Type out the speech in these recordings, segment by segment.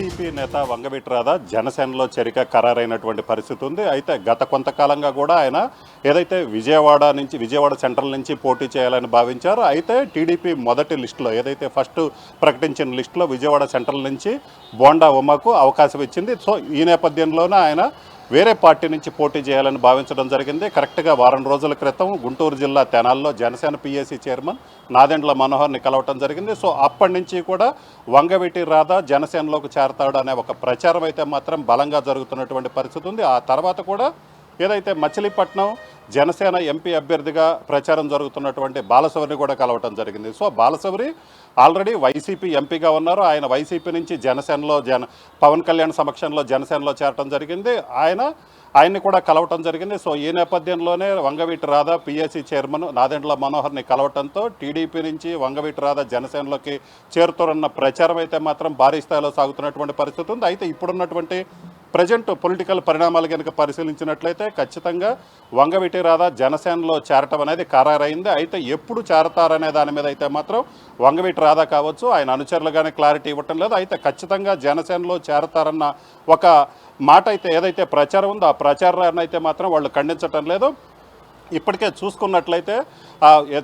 YCP నేత వంగవీటి రాధా జనసేనలో చేరిక ఖరారైనటువంటి పరిస్థితి ఉంది. అయితే గత కొంతకాలంగా కూడా ఆయన ఏదైతే విజయవాడ సెంట్రల్ నుంచి పోటీ చేయాలని భావించారో, అయితే టీడీపీ మొదటి లిస్టులో ఏదైతే ఫస్ట్ ప్రకటించిన లిస్టులో విజయవాడ సెంట్రల్ నుంచి బోండా ఉమాకు అవకాశం ఇచ్చింది. సో ఈ నేపథ్యంలోనే ఆయన వేరే పార్టీ నుంచి పోటీ చేయాలని భావించడం జరిగింది. కరెక్ట్గా వారం రోజుల క్రితం గుంటూరు జిల్లా తెనాల్లో జనసేన పిఎసి చైర్మన్ నాదెండ్ల మనోహర్ని కలవటం జరిగింది. సో అప్పటి నుంచి కూడా వంగవీటి రాధా జనసేనలోకి చేరతాడు అనే ఒక ప్రచారం అయితే మాత్రం బలంగా జరుగుతున్నటువంటి పరిస్థితి ఉంది. ఆ తర్వాత కూడా ఏదైతే మచిలీపట్నం జనసేన ఎంపీ అభ్యర్థిగా ప్రచారం జరుగుతున్నటువంటి బాలశౌరిని కూడా కలవటం జరిగింది. సో బాలశౌరి ఆల్రెడీ వైసీపీ ఎంపీగా ఉన్నారు. ఆయన వైసీపీ నుంచి జనసేనలో పవన్ కళ్యాణ్ సమక్షంలో జనసేనలో చేరటం జరిగింది. ఆయన్ని కూడా కలవటం జరిగింది. సో ఈ నేపథ్యంలోనే వంగవీటి రాధా పిఎస్సి చైర్మన్ నాదెండ్ల మనోహర్ని కలవటంతో టీడీపీ నుంచి వంగవీటి రాధా జనసేనలోకి చేరుతున్న ప్రచారం అయితే మాత్రం భారీ స్థాయిలో సాగుతున్నటువంటి పరిస్థితి ఉంది. అయితే ఇప్పుడున్నటువంటి ప్రజెంట్ పొలిటికల్ పరిణామాలు కనుక పరిశీలించినట్లయితే ఖచ్చితంగా వంగవీటి రాధా జనసేనలో చేరటం అనేది ఖరారైంది. అయితే ఎప్పుడు చేరతారనే దాని మీద అయితే మాత్రం వంగవీటి రాధా కావచ్చు ఆయన అనుచరులుగానే క్లారిటీ ఇవ్వటం లేదు. అయితే ఖచ్చితంగా జనసేనలో చేరతారన్న ఒక మాట అయితే ఏదైతే ప్రచారం ఉందో ఆ ప్రచారాన్ని అయితే మాత్రం వాళ్ళు ఖండించటం లేదు. ఇప్పటికే చూసుకున్నట్లయితే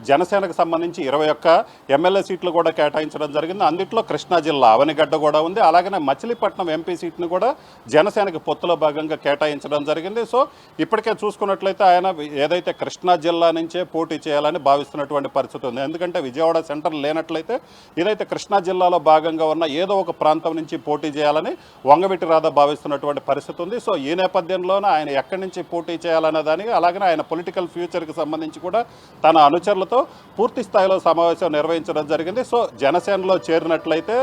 జనసేనకు సంబంధించి 21 ఎమ్మెల్యే సీట్లు కూడా కేటాయించడం జరిగింది. అందుట్లో కృష్ణా జిల్లా అవనిగడ్డ కూడా ఉంది. అలాగనే మచిలీపట్నం ఎంపీ సీట్ను కూడా జనసేనకు పొత్తులో భాగంగా కేటాయించడం జరిగింది. సో ఇప్పటికే చూసుకున్నట్లయితే ఆయన ఏదైతే కృష్ణా జిల్లా నుంచే పోటీ చేయాలని భావిస్తున్నటువంటి పరిస్థితి ఉంది. ఎందుకంటే విజయవాడ సెంటర్ లేనట్లయితే ఇదైతే కృష్ణా జిల్లాలో భాగంగా ఉన్న ఏదో ఒక ప్రాంతం నుంచి పోటీ చేయాలని వంగవీటి రాధా భావిస్తున్నటువంటి పరిస్థితి ఉంది. సో ఈ నేపథ్యంలోనే ఆయన ఎక్కడి నుంచి పోటీ చేయాలనే దానికి అలాగనే ఆయన పొలిటికల్ ఫ్యూచర్కి సంబంధించి కూడా తన అనుచరులతో పూర్తి స్థాయిలో సమావేశం నిర్వహించడం జరిగింది. సో జనసేనలో చేరినట్లయితే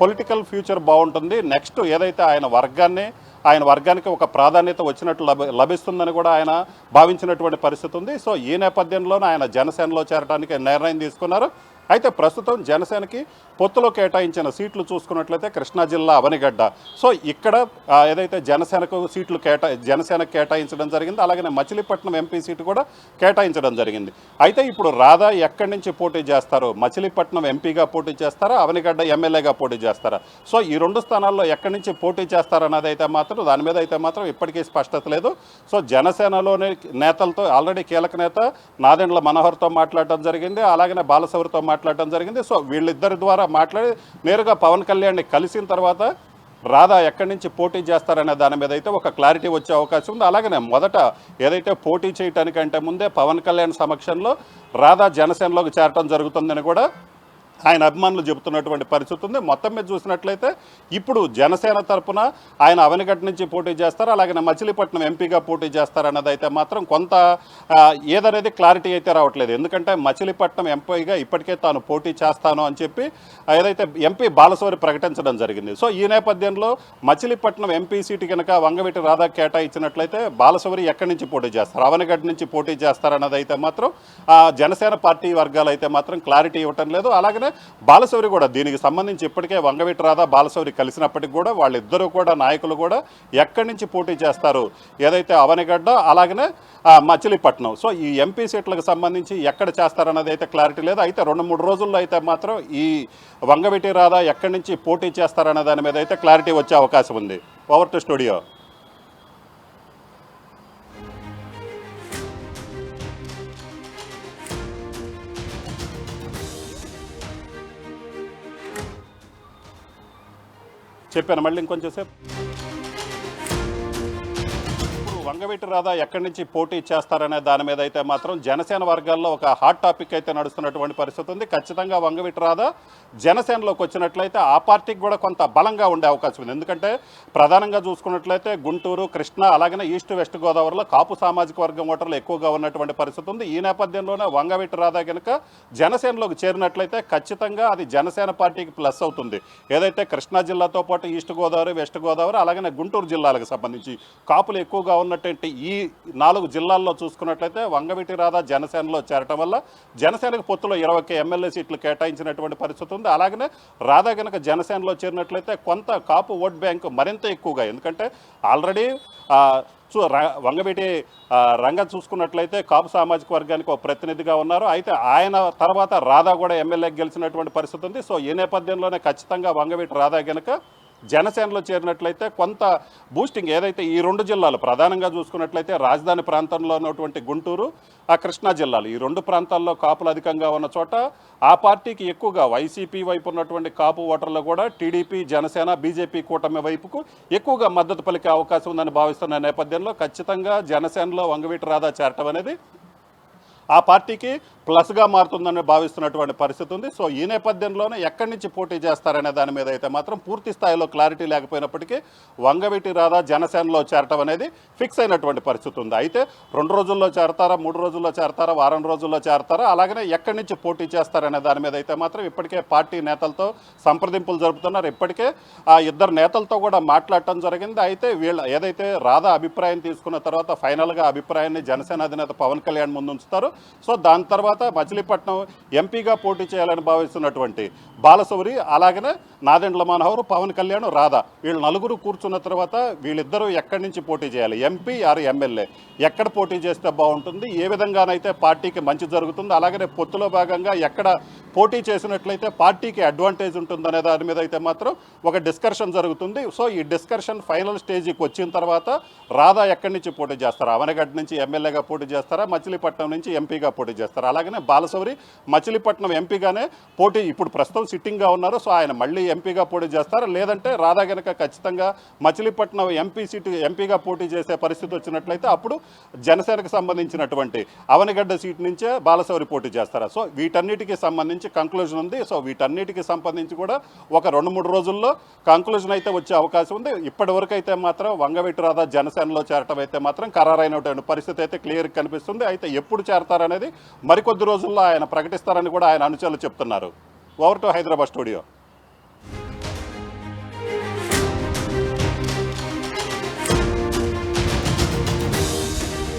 పొలిటికల్ ఫ్యూచర్ బాగుంటుంది. నెక్స్ట్ ఏదైతే ఆయన వర్గానికి ఒక ప్రాధాన్యత వచ్చినట్లు లభిస్తుందని కూడా ఆయన భావించినటువంటి పరిస్థితి ఉంది. సో ఈ నేపథ్యంలోనే ఆయన జనసేనలో చేరడానికి నిర్ణయం తీసుకున్నారు. అయితే ప్రస్తుతం జనసేనకి పొత్తులో కేటాయించిన సీట్లు చూసుకున్నట్లయితే కృష్ణా జిల్లా అవనిగడ్డ. సో ఇక్కడ ఏదైతే జనసేనకు సీట్లు జనసేనకు కేటాయించడం జరిగింది. అలాగనే మచిలీపట్నం ఎంపీ సీటు కూడా కేటాయించడం జరిగింది. అయితే ఇప్పుడు రాధా ఎక్కడి నుంచి పోటీ చేస్తారు? మచిలీపట్నం ఎంపీగా పోటీ చేస్తారా, అవనిగడ్డ ఎమ్మెల్యేగా పోటీ చేస్తారా? సో ఈ రెండు స్థానాల్లో ఎక్కడి నుంచి పోటీ చేస్తారన్నది అయితే మాత్రం దాని మీద అయితే మాత్రం ఇప్పటికీ స్పష్టత లేదు. సో జనసేనలోని నేతలతో ఆల్రెడీ కీలక నేత నాదెండ్ల మనోహర్తో మాట్లాడటం జరిగింది. అలాగనే బాలశౌరితో మాట్లాడటం జరిగింది. సో వీళ్ళిద్దరి ద్వారా మాట్లాడి నేరుగా పవన్ కళ్యాణ్ని కలిసిన తర్వాత రాధా ఎక్కడి నుంచి పోటీ చేస్తారనే దాని మీద అయితే ఒక క్లారిటీ వచ్చే అవకాశం ఉంది. అలాగనే మొదట ఏదైతే పోటీ చేయటానికంటే ముందే పవన్ కళ్యాణ్ సమక్షంలో రాధా జనసేనలోకి చేరటం జరుగుతుందని కూడా ఆయన అభిమానులు చెబుతున్నటువంటి పరిస్థితి ఉంది. మొత్తం మీద చూసినట్లయితే ఇప్పుడు జనసేన తరపున ఆయన అవనిగడ్డ నుంచి పోటీ చేస్తారు, అలాగే మచిలీపట్నం ఎంపీగా పోటీ చేస్తారన్నది అయితే మాత్రం కొంత ఏదనేది క్లారిటీ అయితే రావట్లేదు. ఎందుకంటే మచిలీపట్నం ఎంపీగా ఇప్పటికే తాను పోటీ చేస్తాను అని చెప్పి ఏదైతే ఎంపీ బాలశౌరి ప్రకటించడం జరిగింది. సో ఈ నేపథ్యంలో మచిలీపట్నం ఎంపీ సీటు కనుక వంగవీటి రాధా కేటాయించినట్లయితే బాలశౌరి ఎక్కడి నుంచి పోటీ చేస్తారు, అవనిగడ్డ నుంచి పోటీ చేస్తారన్నది అయితే మాత్రం జనసేన పార్టీ వర్గాలు అయితే మాత్రం క్లారిటీ ఇవ్వటం లేదు. అలాగనే బాలశౌరి కూడా దీనికి సంబంధించి ఇప్పటికే వంగవీటి రాధా బాలశౌరి కలిసినప్పటికీ కూడా వాళ్ళిద్దరూ కూడా నాయకులు కూడా ఎక్కడి నుంచి పోటీ చేస్తారు, ఏదైతే అవనిగడ్డ అలాగనే మచిలీపట్నం, సో ఈ ఎంపీ సీట్లకు సంబంధించి ఎక్కడ చేస్తారన్నది అయితే క్లారిటీ లేదు. అయితే 2-3 రోజుల్లో అయితే మాత్రం ఈ వంగవీటి రాధా ఎక్కడి నుంచి పోటీ చేస్తారన్న దాని మీద అయితే క్లారిటీ వచ్చే అవకాశం ఉంది. Over to studio. చెప్పాను మళ్ళీ ఇంకొంచెం సేపు. వంగవీటి రాధా ఎక్కడి నుంచి పోటీ చేస్తారనే దాని మీద అయితే మాత్రం జనసేన వర్గాల్లో ఒక హాట్ టాపిక్ అయితే నడుస్తున్నటువంటి పరిస్థితి ఉంది. ఖచ్చితంగా వంగవీటి రాధా జనసేనలోకి వచ్చినట్లయితే ఆ పార్టీకి కూడా కొంత బలంగా ఉండే అవకాశం ఉంది. ఎందుకంటే ప్రధానంగా చూసుకున్నట్లయితే గుంటూరు, కృష్ణా అలాగనే ఈస్ట్ వెస్ట్ గోదావరిలో కాపు సామాజిక వర్గం ఓటర్లు ఎక్కువగా ఉన్నటువంటి పరిస్థితి ఉంది. ఈ నేపథ్యంలోనే వంగవీటి రాధా కనుక జనసేనలోకి చేరినట్లయితే ఖచ్చితంగా అది జనసేన పార్టీకి ప్లస్ అవుతుంది. ఏదైతే కృష్ణా జిల్లాతో పాటు ఈస్ట్ గోదావరి, వెస్ట్ గోదావరి అలాగనే గుంటూరు జిల్లాలకు సంబంధించి కాపులు ఎక్కువగా ఉన్నటువంటి ఈ 4 జిల్లాల్లో చూసుకున్నట్లయితే వంగవీటి రాధా జనసేనలో చేరటం వల్ల జనసేనకు పొత్తులో 21 ఎమ్మెల్యే సీట్లు కేటాయించినటువంటి పరిస్థితి ఉంది. అలాగనే రాధా కనుక జనసేనలో చేరినట్లయితే కొంత కాపు ఓట్ బ్యాంక్ మరింత ఎక్కువగా, ఎందుకంటే ఆల్రెడీ వంగవీటి రంగ చూసుకున్నట్లయితే కాపు సామాజిక వర్గానికి ఒక ప్రతినిధిగా ఉన్నారు. అయితే ఆయన తర్వాత రాధా కూడా ఎమ్మెల్యేకి గెలిచినటువంటి పరిస్థితి ఉంది. సో ఈ నేపథ్యంలోనే ఖచ్చితంగా వంగవీటి రాధా కనుక జనసేనలో చేరినట్లయితే కొంత బూస్టింగ్ ఏదైతే ఈ రెండు జిల్లాలు ప్రధానంగా చూసుకున్నట్లయితే రాజధాని ప్రాంతంలో ఉన్నటువంటి గుంటూరు, ఆ కృష్ణా జిల్లాలు ఈ రెండు ప్రాంతాల్లో కాపులు అధికంగా ఉన్న చోట ఆ పార్టీకి ఎక్కువగా వైసీపీ వైపు ఉన్నటువంటి కాపు ఓటర్లు కూడా టీడీపీ, జనసేన, బీజేపీ కూటమి వైపుకు ఎక్కువగా మద్దతు పలికే అవకాశం ఉందని భావిస్తున్న నేపథ్యంలో ఖచ్చితంగా జనసేనలో వంగవీటి రాధా చేరటం అనేది ఆ పార్టీకి ప్లస్గా మారుతుందని భావిస్తున్నటువంటి పరిస్థితి ఉంది. సో ఈ నేపథ్యంలోనే ఎక్కడి నుంచి పోటీ చేస్తారనే దాని మీద అయితే మాత్రం పూర్తి స్థాయిలో క్లారిటీ లేకపోయినప్పటికీ వంగవీటి రాధా జనసేనలో చేరటం అనేది ఫిక్స్ అయినటువంటి పరిస్థితి ఉంది. అయితే 2 రోజుల్లో చేరతారా, 3 రోజుల్లో చేరతారా, వారం రోజుల్లో చేరతారా, అలాగనే ఎక్కడి నుంచి పోటీ చేస్తారనే దాని మీద అయితే మాత్రం ఇప్పటికే పార్టీ నేతలతో సంప్రదింపులు జరుపుతున్నారు. ఇప్పటికే ఆ ఇద్దరు నేతలతో కూడా మాట్లాడటం జరిగింది. అయితే వీళ్ళ ఏదైతే రాధా అభిప్రాయం తీసుకున్న తర్వాత ఫైనల్గా అభిప్రాయాన్ని జనసేన అధినేత పవన్ కళ్యాణ్ ముందు ఉంచుతారు. సో దాని తర్వాత మచిలీపట్నం ఎంపీగా పోటీ చేయాలని భావిస్తున్నటువంటి బాలశౌరి, అలాగనే నాదెండ్ల మనోహర్, పవన్ కళ్యాణ్, రాధా వీళ్ళు నలుగురు కూర్చున్న తర్వాత వీళ్ళిద్దరూ ఎక్కడి నుంచి పోటీ చేయాలి, ఎంపీ ఆర్ ఎమ్మెల్యే ఎక్కడ పోటీ చేస్తే బాగుంటుంది, ఏ విధంగానైతే పార్టీకి మంచి జరుగుతుంది, అలాగనే పొత్తులో భాగంగా ఎక్కడ పోటీ చేసినట్లయితే పార్టీకి అడ్వాంటేజ్ ఉంటుందనే దాని మీద అయితే మాత్రం ఒక డిస్కషన్ జరుగుతుంది. సో ఈ డిస్కషన్ ఫైనల్ స్టేజ్కి వచ్చిన తర్వాత రాధా ఎక్కడి నుంచి పోటీ చేస్తారా, అవనగడ్డ నుంచి ఎమ్మెల్యేగా పోటీ చేస్తారా, మచిలీపట్నం నుంచి ఎంపీగా పోటీ చేస్తారా, అలాగనే బాలశౌరి మచిలీపట్నం ఎంపీగానే పోటీ ఇప్పుడు ప్రస్తుతం సిట్టింగ్గా ఉన్నారు. సో ఆయన మళ్ళీ ఎంపీగా పోటీ చేస్తారా, లేదంటే రాధా గనక ఖచ్చితంగా మచిలీపట్నం ఎంపీ సీటు ఎంపీగా పోటీ చేసే పరిస్థితి వచ్చినట్లయితే అప్పుడు జనసేనకు సంబంధించినటువంటి అవనగడ్డ సీటు నుంచే బాలశౌరి పోటీ చేస్తారా. సో వీటన్నిటికీ సంబంధించి కంక్లూజన్ ఉంది. సో వీటన్నిటికీ సంబంధించి కూడా ఒక 2-3 రోజుల్లో కంక్లూజన్ అయితే వచ్చే అవకాశం ఉంది. ఇప్పటి వరకు అయితే మాత్రం వంగవీటి రాధా జనసేనలో చేరటం అయితే మాత్రం ఖరారైనటువంటి పరిస్థితి అయితే క్లియర్గా కనిపిస్తుంది. అయితే ఎప్పుడు చేరతారనేది మరికొద్ది రోజుల్లో ఆయన ప్రకటిస్తారని కూడా ఆయన అనుచరులు చెప్తున్నారు. Over to Hyderabad studio.